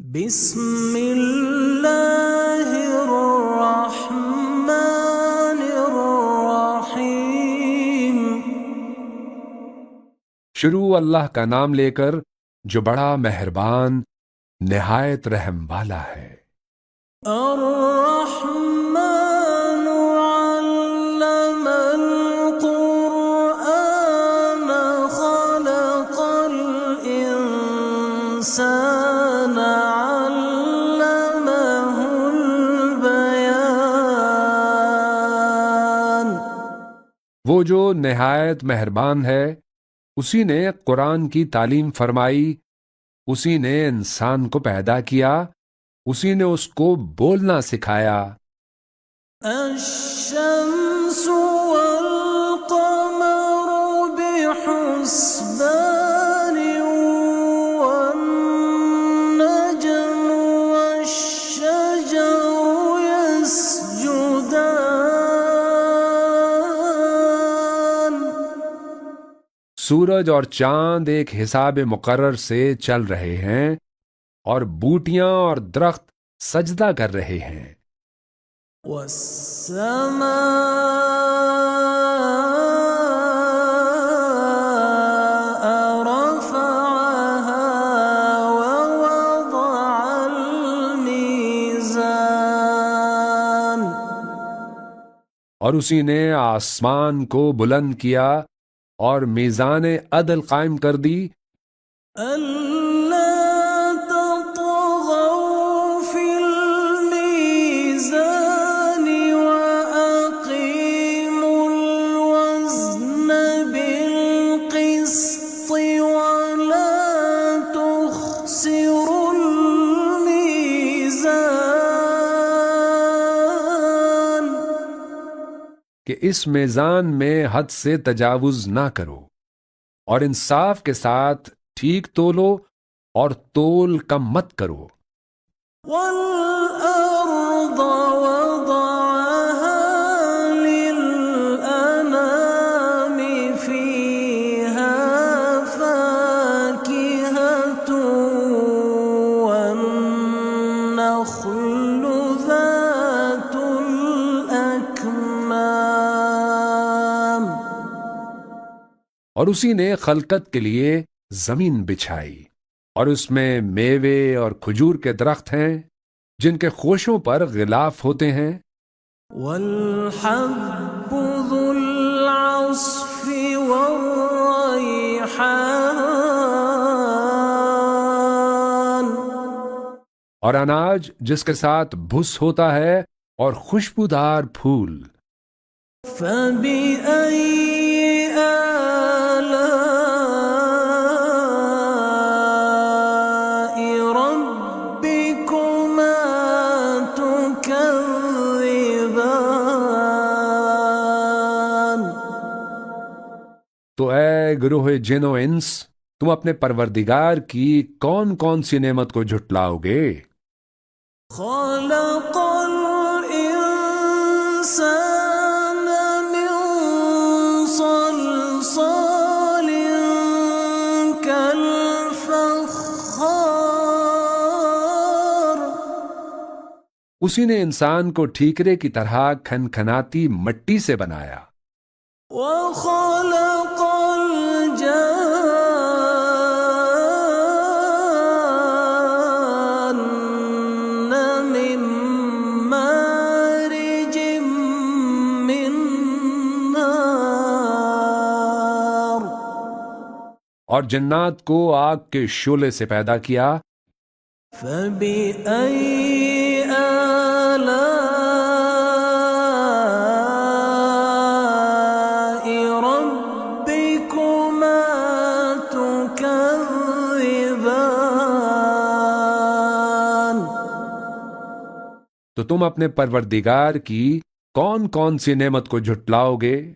بسم اللہ الرحمن الرحیم۔ شروع اللہ کا نام لے کر جو بڑا مہربان نہایت رحم والا ہے۔ الرحمن علم القرآن خلق الإنسان علمه البیان۔ وہ جو نہایت مہربان ہے، اسی نے قرآن کی تعلیم فرمائی، اسی نے انسان کو پیدا کیا، اسی نے اس کو بولنا سکھایا۔ الشمس والقمر بحسبان والنجم والشجر يسجدان۔ سورج اور چاند ایک حساب مقرر سے چل رہے ہیں، اور بوٹیاں اور درخت سجدہ کر رہے ہیں۔ والسماء رفعها ووضع الميزان۔ اور اسی نے آسمان کو بلند کیا اور میزان عدل قائم کر دی۔ أَلَّا تطغوا في الميزان وأقيموا الوزن بالقسط ولا تخسروا الميزان۔ کہ اس میزان میں حد سے تجاوز نہ کرو، اور انصاف کے ساتھ ٹھیک تولو اور تول کم مت کرو۔ وَالْأَرْضَ وَضَعَهَا لِلْأَنَامِ فِيهَا فَاكِهَةٌ وَالنَّخْلُ ذَاتُ الْأَكْمَامِ۔ اور اسی نے خلقت کے لیے زمین بچھائی، اور اس میں میوے اور کھجور کے درخت ہیں جن کے خوشوں پر غلاف ہوتے ہیں۔ وَالْحَبُّ ذُو الْعَصْفِ وَالرَّيْحَانُ۔ اور اناج جس کے ساتھ بھس ہوتا ہے اور خوشبودار پھول۔ فَبِأَيِّ آلَاءِ رَبِّكُمَا تُكَذِّبَانِ۔ تو اے گروہ جن و انس، تم اپنے پروردگار کی کون کون سی نعمت کو جھٹلاؤ گے؟ خَلَقَ الْإِنسَانَ مِنْ صَلْصَالٍ كَالْفَخَّارِ۔ اسی نے انسان کو ٹھیکرے کی طرح کھنکھناتی مٹی سے بنایا۔ وَخَلَقَ الْجَانَّ مِن مَّارِجٍ مِّن نَّارٍ۔ اور جنات کو آگ کے شعلے سے پیدا کیا۔ فَبِأَيِّ آلَاءِ رَبِّكُمَا تُكَذِّبَانِ۔ تو تم اپنے پروردگار کی کون کون سی نعمت کو جھٹلاؤ گے؟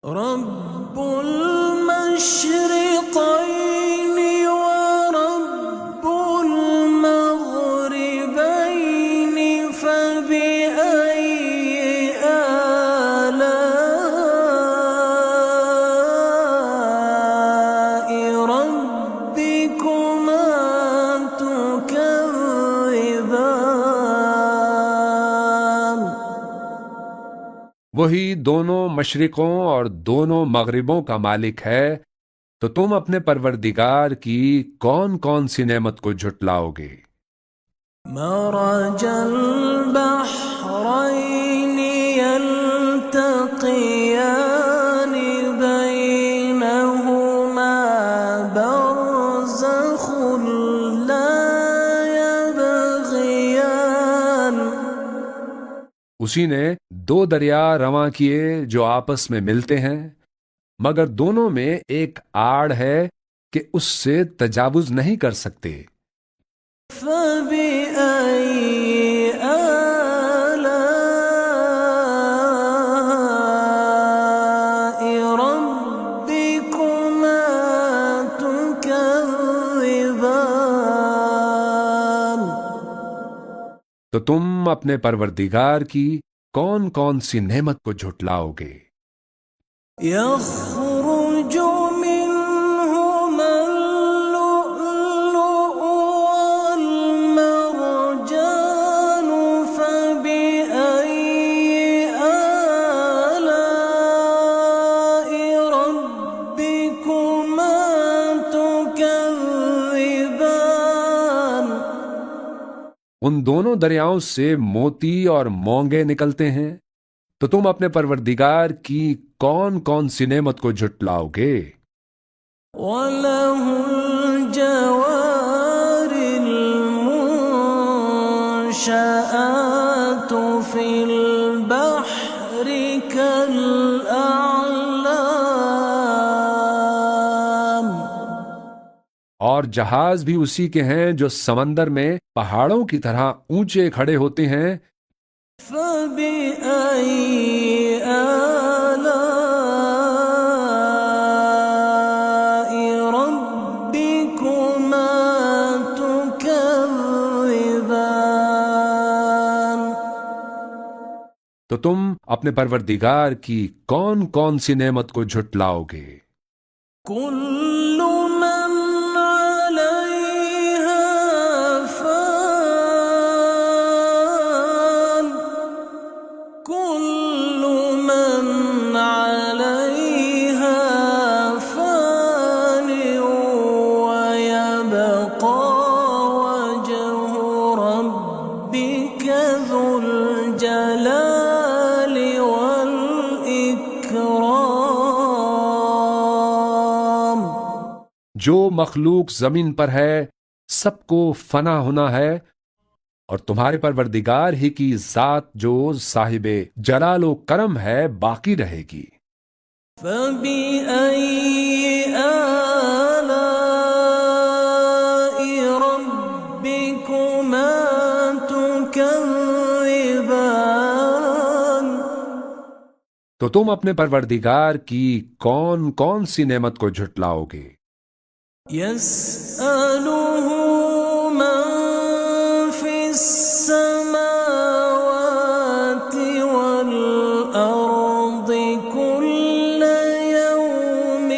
رب المشرقين ورب المغربين فبأي آلاء ربكما تكذبان۔ وہی دونوں مشرقوں اور دونوں مغربوں کا مالک ہے، تو تم اپنے پروردگار کی کون کون سی نعمت کو جھٹلاؤ گے؟ مرج البحرين يلتقيان بينهما برزخ لا يبغيان. اسی نے دو دریا رواں کیے جو آپس میں ملتے ہیں، مگر دونوں میں ایک آڑ ہے کہ اس سے تجاوز نہیں کر سکتے۔ فبأي آلاء ربكما تكذبان. تو تم اپنے پروردگار کی کون کون سی نعمت کو جھٹلاؤ گے؟ يخرج منهما اللؤلؤ والمرجان. فبأي آلاء ربكما تكذبان. ان دونوں دریاؤں سے موتی اور مونگے نکلتے ہیں، تو تم اپنے پروردگار کی کون کون سی نعمت کو جھٹلاؤ گے؟ وَلَهُ الْجَوَارِ الْمُنشَآتُ فِي الْبَحْرِ كَالْأَعْلَامِ. اور جہاز بھی اسی کے ہیں جو سمندر میں پہاڑوں کی طرح اونچے کھڑے ہوتے ہیں۔ فَبِأَيِّ آلَاءِ رَبِّكُمَا تُكَذِّبَانِ. تو تم اپنے پروردگار کی کون کون سی نعمت کو جھٹلاؤ گے؟ كُلُّ مَنْ عَلَيْهَا فَانٍ. كُلُّ مَنْ عَلَيْهَا فَانٍ وَيَبْقَى وَجْهُ رَبِّكَ ذُو الْجَلَالِ وَالْإِكْرَامِ. جو مخلوق زمین پر ہے سب کو فنا ہونا ہے، اور تمہارے پروردگار ہی کی ذات جو صاحب جلال و کرم ہے باقی رہے گی۔ فَبِأَيِّ آلَاءِ رَبِّكُمَا تُكَذِّبَانِ. تو تم اپنے پروردگار کی کون کون سی نعمت کو جھٹلاؤ گے؟ يَسْأَلُهُ مَن فِي السَّمَاوَاتِ وَالْأَرْضِ كُلَّ يَوْمٍ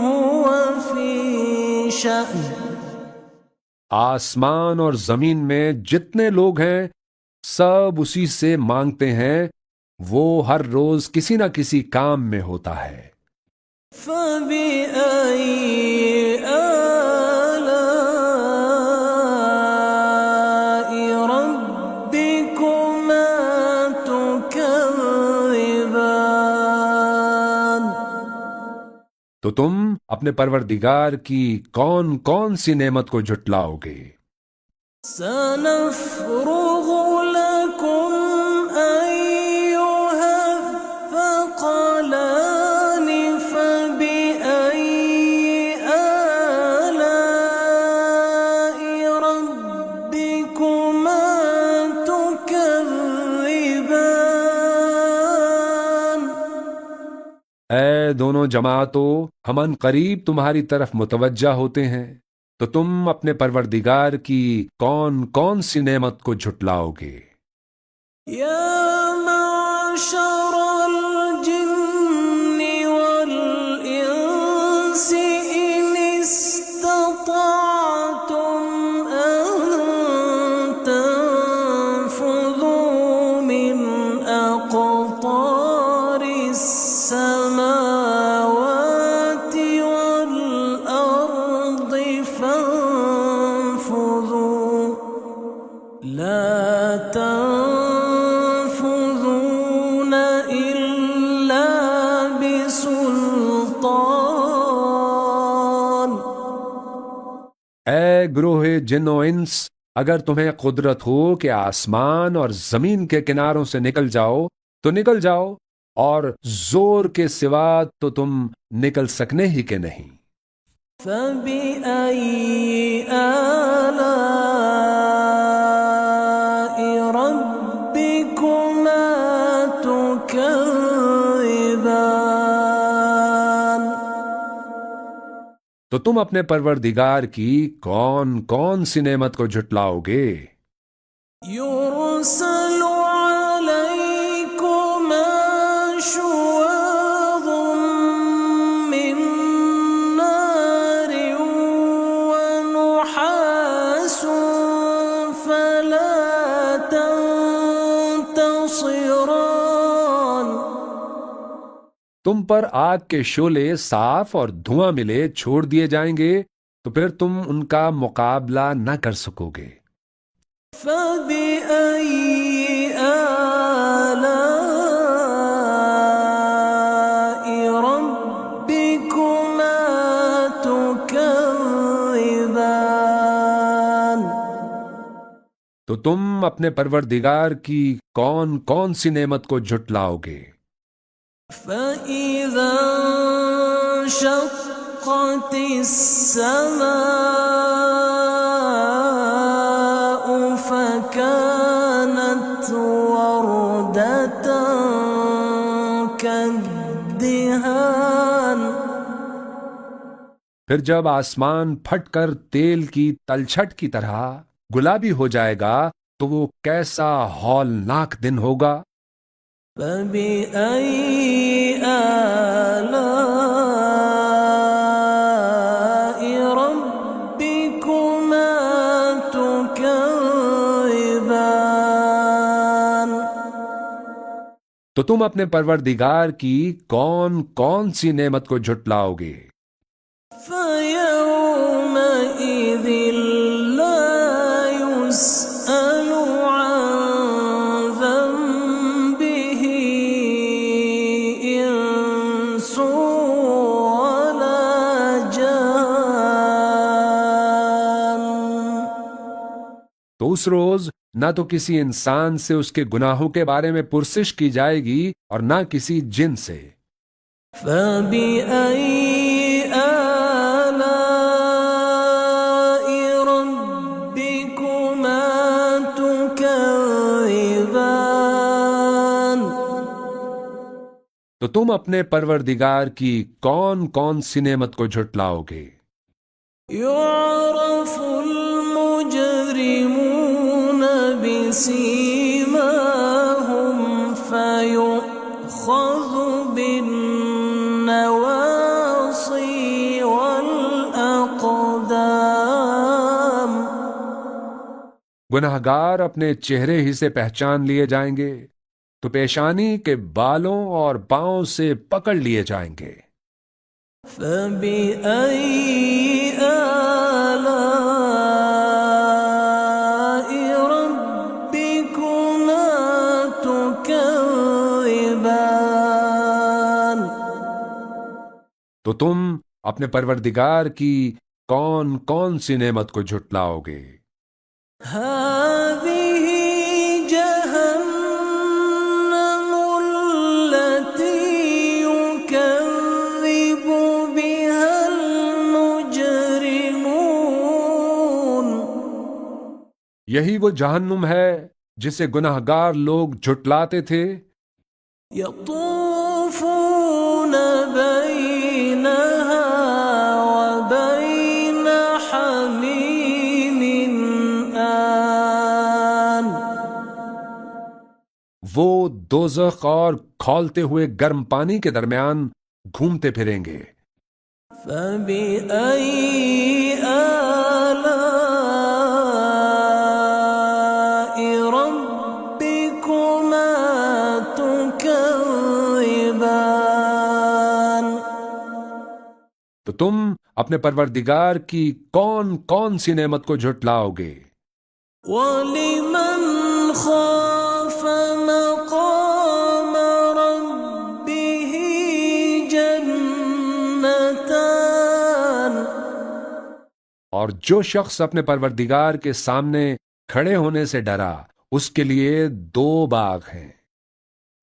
هُوَ فِي شَأْنٍ. آسمان اور زمین میں جتنے لوگ ہیں سب اسی سے مانگتے ہیں، وہ ہر روز کسی نہ کسی کام میں ہوتا ہے۔ فَبِأَيِّ آلَاءِ رَبِّكُمَا تُكَذِّبَانِ. تو تم اپنے پروردگار کی کون کون سی نعمت کو جھٹلاؤ گے؟ سَنَفْرُغُ لَكُمْ أَيُّهَ الثَّقَلَانِ. فَبِأَيِّ آلَاءِ رَبِّكُمَا تُكَذِّبَانِ. اے دونوں جماعتوں، ہم ان قریب تمہاری طرف متوجہ ہوتے ہیں، تو تم اپنے پروردگار کی کون کون سی نعمت کو جھٹلاؤ گے؟ يَا مَعْشَرَ الْجِنِّ وَالْإِنسِ إِنِ اسْتَطَعْتُمْ أَن تَنفُذُوا مِنْ أَقْطَارِ لا تنفذون إلا بسلطان. اے گروہ جن و انس، اگر تمہیں قدرت ہو کہ آسمان اور زمین کے کناروں سے نکل جاؤ تو نکل جاؤ، اور زور کے سوا تو تم نکل سکنے ہی کے نہیں. فبأي آلاء ربكما تكذبان. تو تم اپنے پروردگار کی کون کون سی نعمت کو جھٹلاؤ گے؟ يرسل عليكما شواظ من نار ونحاس فلا تنتصران. تم پر آگ کے شعلے صاف اور دھواں ملے چھوڑ دیے جائیں گے تو پھر تم ان کا مقابلہ نہ کر سکو گے. فبأي آلاء ربكما تكذبان. تو تم اپنے پروردگار کی کون کون سی نعمت کو جھٹلاؤ گے؟ فإذا انشقت السماء فكانت وردة كالدهان. پھر جب آسمان پھٹ کر تیل کی تلچھٹ کی طرح گلابی ہو جائے گا تو وہ کیسا ہولناک دن ہوگا. فبأي آلاء ربكما تكذبان. تو تم اپنے پروردگار کی کون کون سی نعمت کو جھٹلاؤ گے؟ فيومئذ لا يسأل عن ذنبه إنس ولا جان. تو اس روز نہ تو کسی انسان سے اس کے گناہوں کے بارے میں پرسش کی جائے گی اور نہ کسی جن سے. فبأي آلاء ربكما تكذبان. تو تم اپنے پروردگار کی کون کون سی نعمت کو جھٹلاؤ گے؟ يعرف المجرمون بسيماهم فيؤخذ بالنواصي والأقدام. گنہگار اپنے چہرے ہی سے پہچان لیے جائیں گے تو پیشانی کے بالوں اور پاؤں سے پکڑ لیے جائیں گے. فبأي آلاء ربكما تكذبان. تو تم اپنے پروردگار کی کون کون سی نعمت کو جھٹلاؤ گے؟ هذه جهنم التي يكذب بها المجرمون. یہی وہ جہنم ہے جسے گنہگار لوگ جھٹلاتے تھے. يطوفون بينها وبين حميم آن. وہ دوزخ اور کھولتے ہوئے گرم پانی کے درمیان گھومتے پھریں گے. فبأي آلاء ربكما تكذبان. تو تم اپنے پروردگار کی کون کون سی نعمت کو جھٹلاؤ گے؟ وَلِمَنْ خَافَ مَقَامَ رَبِّهِ جَنَّتَانِ. اور جو شخص اپنے پروردگار کے سامنے کھڑے ہونے سے ڈرا اس کے لیے دو باغ ہیں.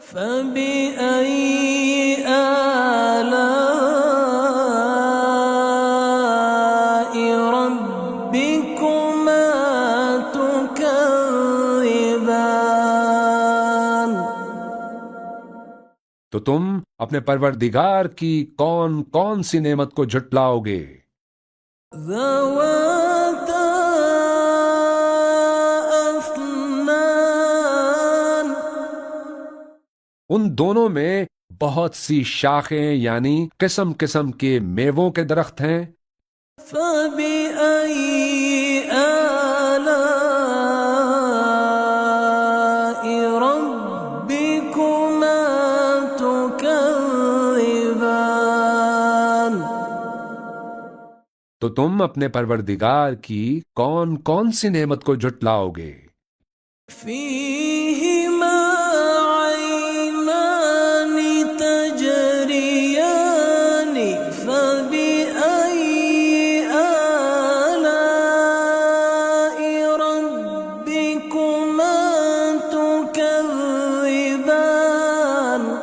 فَبِأَيِّ آلَاءِ رَبِّكُمَا تُكَذِّبَانِ. تو تم اپنے پروردگار کی کون کون سی نعمت کو جھٹلاؤ گے؟ ذَوَاتَا أَفْنَانٍ. ان دونوں میں بہت سی شاخیں یعنی قسم قسم کے میووں کے درخت ہیں. فَبِأَيِّ آلَاءِ رَبِّكُمَا تُكَذِّبَانِ. تو تم اپنے پروردگار کی کون کون سی نعمت کو جھٹلاؤ گے؟ فِيهِمَا عَيْنَانِ تَجْرِيَانِ. فَبِأَيِّ آلَاءِ رَبِّكُمَا تُكَذِّبَانِ.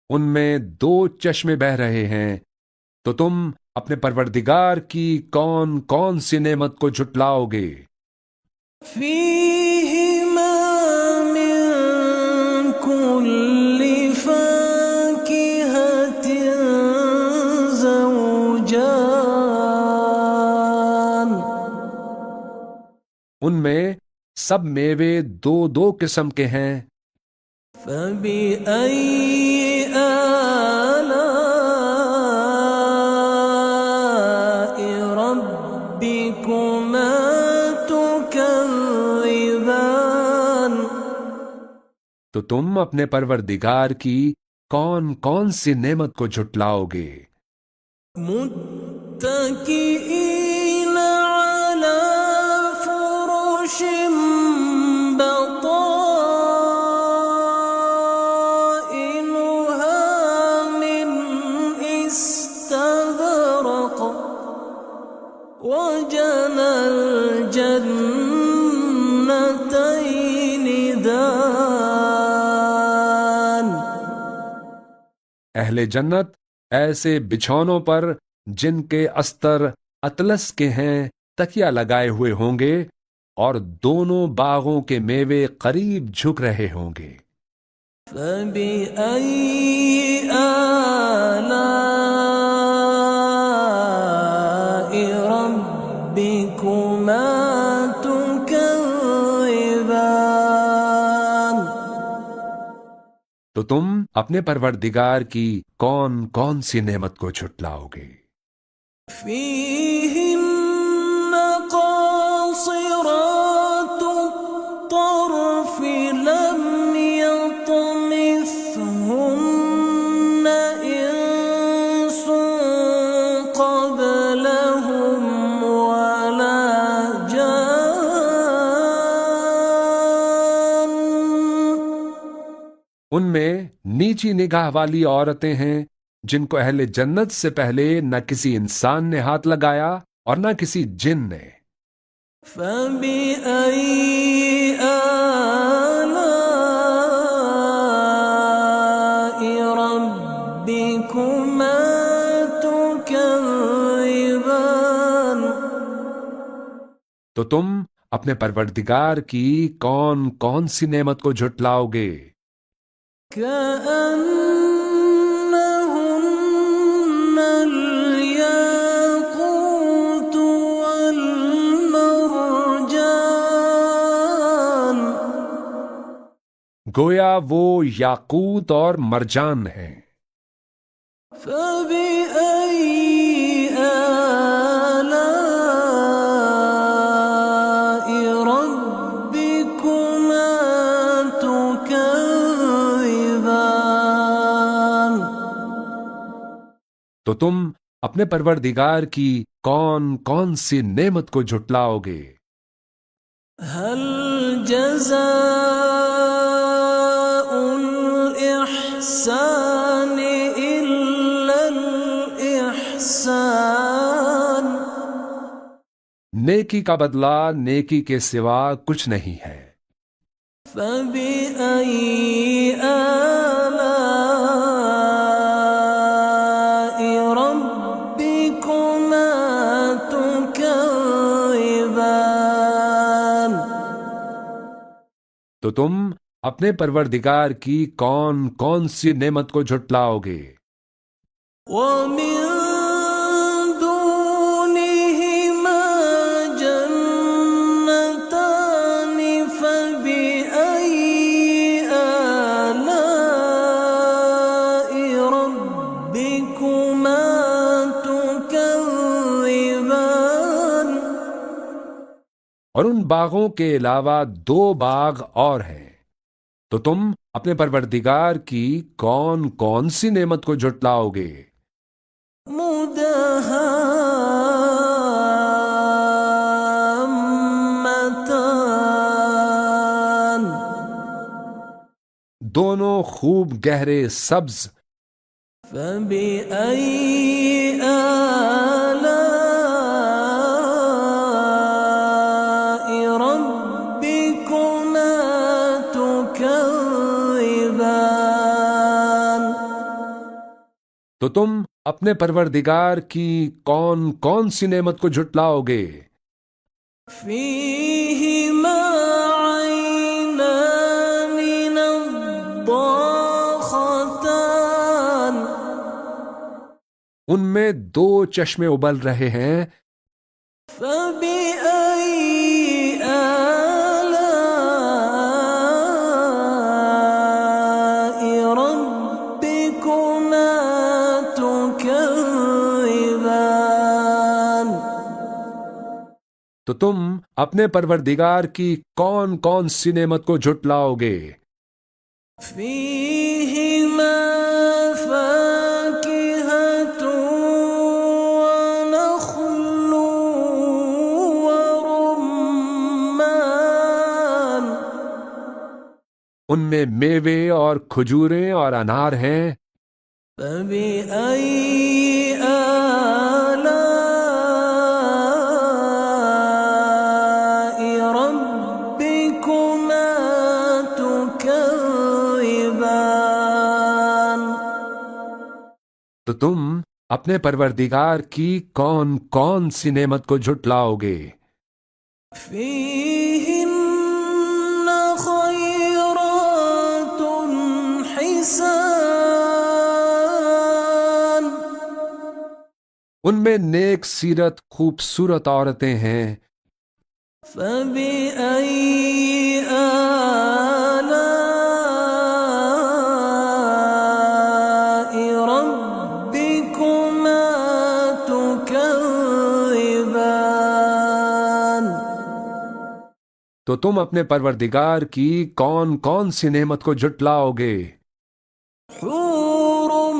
ان میں دو چشمے بہہ رہے ہیں تو تم اپنے پروردگار کی کون کون سی نعمت کو جھٹلاؤ گے؟ فِيهِمَا مِن كُلِّ فَاكِهَةٍ زَوْجَانِ. ان میں سب میوے دو دو قسم کے ہیں. فَبِأَيِّ آلَاءِ رَبِّكُمَا تُكَذِّبَانِ. تو تم اپنے پروردگار کی کون کون سی نعمت کو جھٹلاؤ گے؟ مُتَّكِئِينَ عَلَى فُرُشٍ بَطَائِنُهَا مِنْ إِسْتَبْرَقٍ. وَجَنَى الْجَنَّتَيْنِ دَانٍ. اہل جنت ایسے بچھونوں پر جن کے استر اطلس کے ہیں تکیہ لگائے ہوئے ہوں گے اور دونوں باغوں کے میوے قریب جھک رہے ہوں گے. فَبِأَيِّ آلَاءِ رَبِّكُمَا تُكَذِّبَانِ. تو تم اپنے پروردگار کی کون کون سی نعمت کو جھٹلاؤ گے؟ فِيهِنَّ قَاصِرَاتُ الطَّرْفِ لَمْ يَطْمِثْهُنَّ إِنسٌ قَبْلَهُمْ وَلَا جَانٌّ. ان میں نیچی نگاہ والی عورتیں ہیں جن کو اہل جنت سے پہلے نہ کسی انسان نے ہاتھ لگایا اور نہ کسی جن نے. فَبِأَيِّ آلَاءِ رَبِّكُمَا تُكَذِّبَانِ. تو تم اپنے پروردگار کی کون کون سی نعمت کو جھٹلاؤ گے؟ كَأَنَّهُنَّ الْيَاقُوتُ وَالْمَرْجَانُ. گویا وہ یاقوت اور مرجان ہیں. فَبِأَيِّ آلَاءِ رَبِّكُمَا تُكَذِّبَانِ. تو تم اپنے پروردگار کی کون کون سی نعمت کو جھٹلاؤ گے؟ هل جزاء الإحسان إلا الإحسان؟ نیکی کا بدلہ نیکی کے سوا کچھ نہیں ہے۔ فبأي آلاء ربكما تكذبان؟ تو تم اپنے پروردگار کی کون کون سی نعمت کو جھٹلاؤ گے؟ ومن دونهما جنتان فبأي آلاء ربكما تكذبان؟ اور ان باغوں کے علاوہ دو باغ اور ہیں، تو تم اپنے پروردگار کی کون کون سی نعمت کو جھٹلاؤ گے؟ مدہامتان، دونوں خوب گہرے سبز۔ فبأي آلاء ربكما تكذبان؟ تو تم اپنے پروردگار کی کون کون سی نعمت کو جھٹلاؤ گے؟ فيهما عينان نضاختان، ان میں دو چشمے ابل رہے ہیں۔ فبأي آلاء ربكما تكذبان؟ تو تم اپنے پروردگار کی کون کون سی نعمت کو جھٹلاؤ گے؟ فيهما فاكهة ونخل ورمان، ان میں میوے اور کھجوریں اور انار ہیں۔ فبأي آلاء ربكما تكذبان؟ تو تم اپنے پروردگار کی کون کون سی نعمت کو جھٹلاؤ گے؟ فيهن خيرات حسان، ان میں نیک سیرت خوبصورت عورتیں ہیں۔ فبأي آلاء ربكما تكذبان؟ تو تم اپنے پروردگار کی کون کون سی نعمت کو جھٹلاؤ گے؟ حور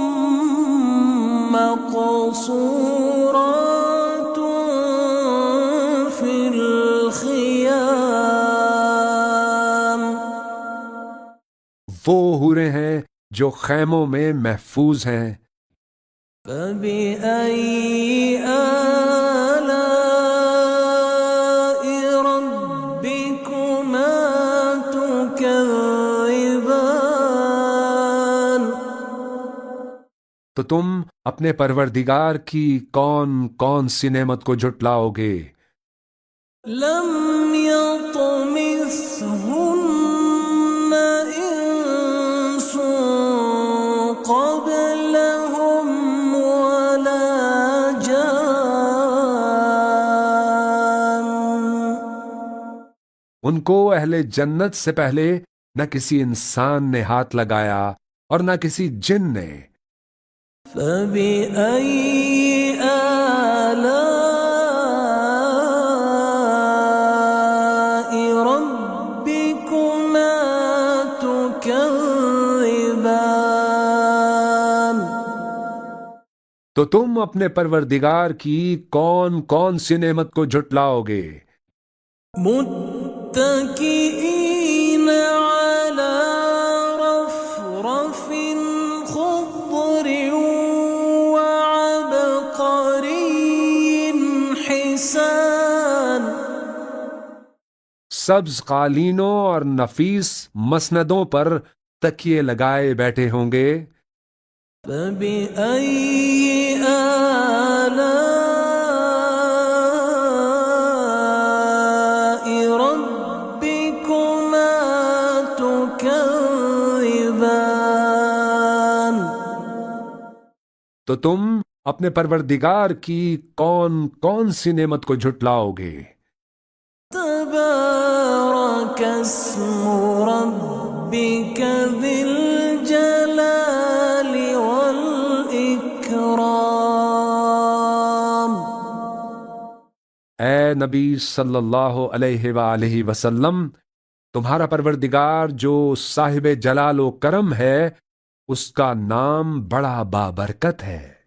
مقصورات في الخيام، وہ حوریں ہیں جو خیموں میں محفوظ ہیں۔ فبأي آلاء ربكما تكذبان؟ تو تم اپنے پروردگار کی کون کون سی نعمت کو جھٹلاؤ گے؟ لم يطمثهن إنس قبلهم ولا جان، ان کو اہل جنت سے پہلے نہ کسی انسان نے ہاتھ لگایا اور نہ کسی جن نے۔ فبأي آلاء ربكما تكذبان؟ تو تم اپنے پروردگار کی کون کون سی نعمت کو جھٹلاؤ گے؟ متكئين على رفرف خضر وعبقري حسان. سبز قالینوں اور نفیس مسندوں پر تکیے لگائے بیٹھے ہوں گے. فبأي آلاء ربكما تكذبان. تو تم اپنے پروردگار کی کون کون سی نعمت کو جھٹلاؤ گے؟ تبارك اسم ربك ذي الجلال والإكرام. اے نبی صلی اللہ علیہ وآلہ وسلم، تمہارا پروردگار جو صاحب جلال و کرم ہے، اس کا نام بڑا بابرکت ہے.